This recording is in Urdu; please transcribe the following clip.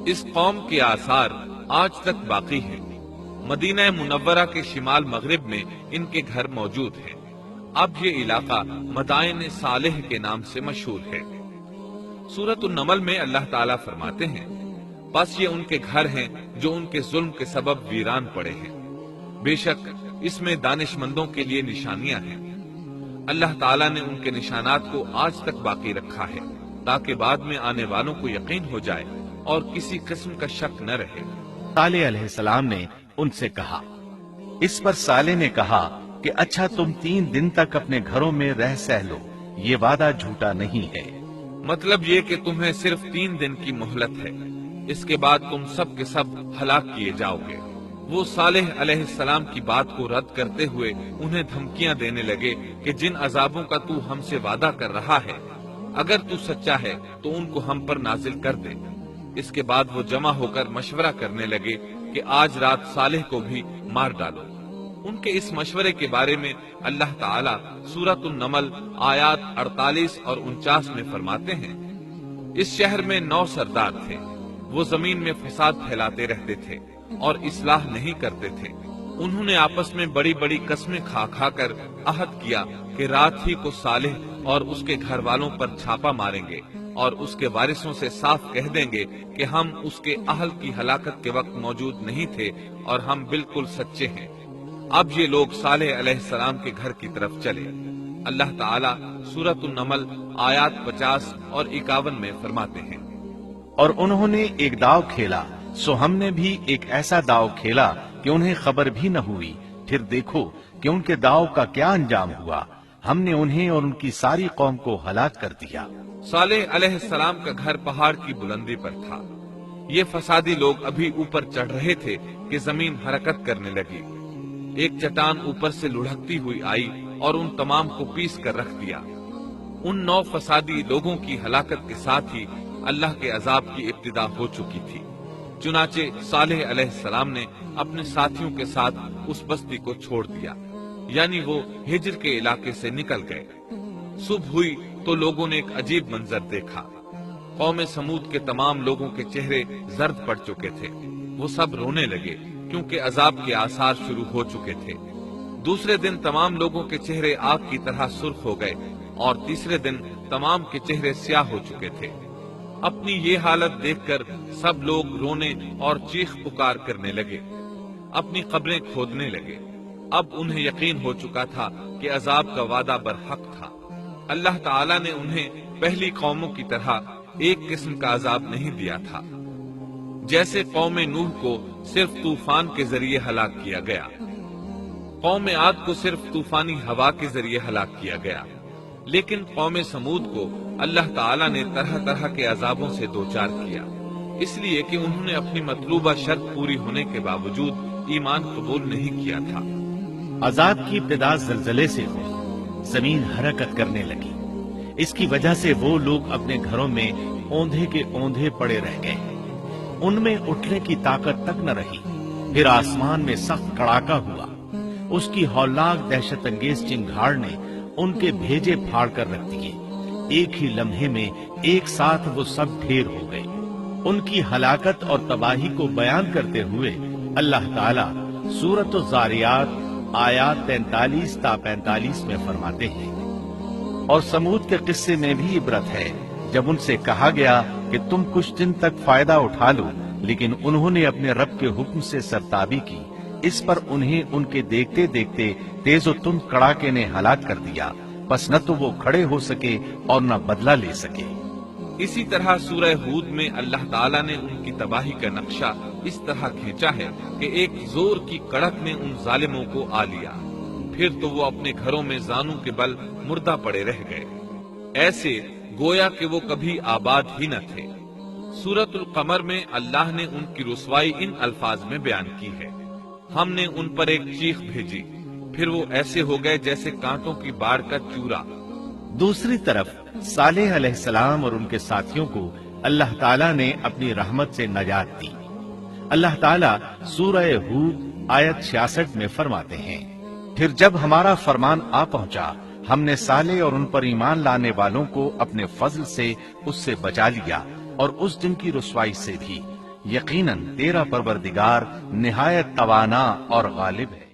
اس قوم کے آثار آج تک باقی ہیں۔ مدینہ منورہ کے شمال مغرب میں ان کے گھر موجود ہیں۔ اب یہ علاقہ مدائن صالح کے نام سے مشہور ہے۔ سورۃ النمل میں اللہ تعالیٰ فرماتے ہیں، بس یہ ان کے گھر ہیں جو ان کے ظلم کے سبب ویران پڑے ہیں، بے شک اس میں دانش مندوں کے لیے نشانیاں ہیں۔ اللہ تعالیٰ نے ان کے نشانات کو آج تک باقی رکھا ہے تاکہ بعد میں آنے والوں کو یقین ہو جائے اور کسی قسم کا شک نہ رہے۔ صالح علیہ السلام نے ان سے کہا۔ اس پر صالح نے کہا کہ اچھا تم 3 دن تک اپنے گھروں میں رہ سہ لو، یہ وعدہ جھوٹا نہیں ہے۔ مطلب یہ کہ تمہیں صرف 3 دن کی مہلت ہے، اس کے بعد تم سب کے سب ہلاک کیے جاؤ گے۔ وہ صالح علیہ السلام کی بات کو رد کرتے ہوئے انہیں دھمکیاں دینے لگے کہ جن عذابوں کا تو ہم سے وعدہ کر رہا ہے، اگر تو سچا ہے تو ان کو ہم پر نازل کر دے۔ اس کے بعد وہ جمع ہو کر مشورہ کرنے لگے کہ آج رات صالح کو بھی مار ڈالو۔ ان کے اس مشورے کے بارے میں اللہ تعالیٰ سورۃ النمل آیات 48 اور 49 میں فرماتے ہیں، اس شہر میں 9 سردار تھے، وہ زمین میں فساد پھیلاتے رہتے تھے اور اصلاح نہیں کرتے تھے۔ انہوں نے آپس میں بڑی بڑی قسمیں کھا کھا کر عہد کیا کہ رات ہی کو صالح اور اس کے گھر والوں پر چھاپا ماریں گے اور اس کے وارثوں سے صاف کہہ دیں گے کہ ہم اس کے اہل کی ہلاکت کے وقت موجود نہیں تھے اور ہم بالکل سچے ہیں۔ اب یہ لوگ صالح علیہ السلام کے گھر کی طرف چلے۔ اللہ تعالیٰ سورۃ النمل آیات 50 اور 51 میں فرماتے ہیں، اور انہوں نے ایک داؤ کھیلا، سو ہم نے بھی ایک ایسا داؤ کھیلا کہ انہیں خبر بھی نہ ہوئی، پھر دیکھو کہ ان کے داؤ کا کیا انجام ہوا، ہم نے انہیں اور ان کی ساری قوم کو ہلاک کر دیا۔ صالح علیہ السلام کا گھر پہاڑ کی بلندی پر تھا۔ یہ فسادی لوگ ابھی اوپر چڑھ رہے تھے کہ زمین حرکت کرنے لگی۔ ایک چٹان اوپر سے لڑھکتی ہوئی آئی اور ان تمام کو پیس کر رکھ دیا۔ ان 9 فسادی لوگوں کی ہلاکت کے ساتھ ہی اللہ کے عذاب کی ابتدا ہو چکی تھی۔ چنانچہ صالح علیہ السلام نے اپنے ساتھیوں کے ساتھ اس بستی کو چھوڑ دیا، یعنی وہ ہجر کے علاقے سے نکل گئے۔ صبح ہوئی تو لوگوں نے ایک عجیب منظر دیکھا۔ قوم سمود کے تمام لوگوں کے چہرے زرد پڑ چکے تھے، وہ سب رونے لگے کیونکہ عذاب کے آثار شروع ہو چکے تھے۔ دوسرے دن تمام لوگوں کے چہرے آگ کی طرح سرخ ہو گئے اور تیسرے دن تمام کے چہرے سیاہ ہو چکے تھے۔ اپنی یہ حالت دیکھ کر سب لوگ رونے اور چیخ پکار کرنے لگے، اپنی قبریں کھودنے لگے۔ اب انہیں یقین ہو چکا تھا کہ عذاب کا وعدہ برحق تھا۔ اللہ تعالیٰ نے انہیں پہلی قوموں کی طرح ایک قسم کا عذاب نہیں دیا تھا، جیسے قوم نوح کو صرف طوفان کے ذریعے ہلاک کیا گیا، قوم عاد کو صرف طوفانی ہوا کے ذریعے ہلاک کیا گیا، لیکن قوم سمود کو اللہ تعالیٰ نے طرح طرح کے عذابوں سے دوچار کیا، اس لیے کہ انہوں نے اپنی مطلوبہ شرط پوری ہونے کے باوجود ایمان قبول نہیں کیا تھا۔ عذاب کی ابتدا زلزلے سے ہوئی، زمین حرکت کرنے لگی، اس کی وجہ سے وہ لوگ اپنے گھروں میں اوندھے کے اوندھے پڑے رہ گئے، ان میں اٹھنے کی طاقت تک نہ رہی۔ پھر آسمان میں سخت کڑاکا ہوا، اس کی ہولناک دہشت انگیز چنگھاڑ نے ان کے بھیجے پھاڑ کر رکھ دیے، ایک ہی لمحے میں ایک ساتھ وہ سب ڈھیر ہو گئے۔ ان کی ہلاکت اور تباہی کو بیان کرتے ہوئے اللہ تعالیٰ سورۃ الذاریات آیات 43 تا 45 میں فرماتے ہیں، اور سمود کے قصے میں بھی عبرت ہے، جب ان سے کہا گیا کہ تم کچھ دن تک فائدہ اٹھا لو، لیکن انہوں نے اپنے رب کے حکم سے سرتابی کی، اس پر انہیں ان کے دیکھتے دیکھتے تیز و تند کڑاکے نے ہلاک کر دیا، پس نہ تو وہ کھڑے ہو سکے اور نہ بدلہ لے سکے۔ اسی طرح سورہ ہود میں اللہ تعالیٰ نے ان کی تباہی کا نقشہ اس طرح کھینچا ہے کہ ایک زور کی کڑک نے ان ظالموں کو آ لیا، پھر تو وہ اپنے گھروں میں زانوں کے بل مردہ پڑے رہ گئے، ایسے گویا کہ وہ کبھی آباد ہی نہ تھے۔ سورۃ القمر میں اللہ نے ان کی رسوائی ان الفاظ میں بیان کی ہے، ہم نے ان پر ایک چیخ بھیجی، پھر وہ ایسے ہو گئے جیسے کانٹوں کی باڑ کا چورا۔ دوسری طرف صالح علیہ السلام اور ان کے ساتھیوں کو اللہ تعالیٰ نے اپنی رحمت سے نجات دی۔ اللہ تعالیٰ سورہ ہود آیت 66 میں فرماتے ہیں، پھر جب ہمارا فرمان آ پہنچا، ہم نے صالح اور ان پر ایمان لانے والوں کو اپنے فضل سے اس سے بچا لیا اور اس دن کی رسوائی سے بھی، یقیناً تیرا پروردگار نہایت توانا اور غالب ہے۔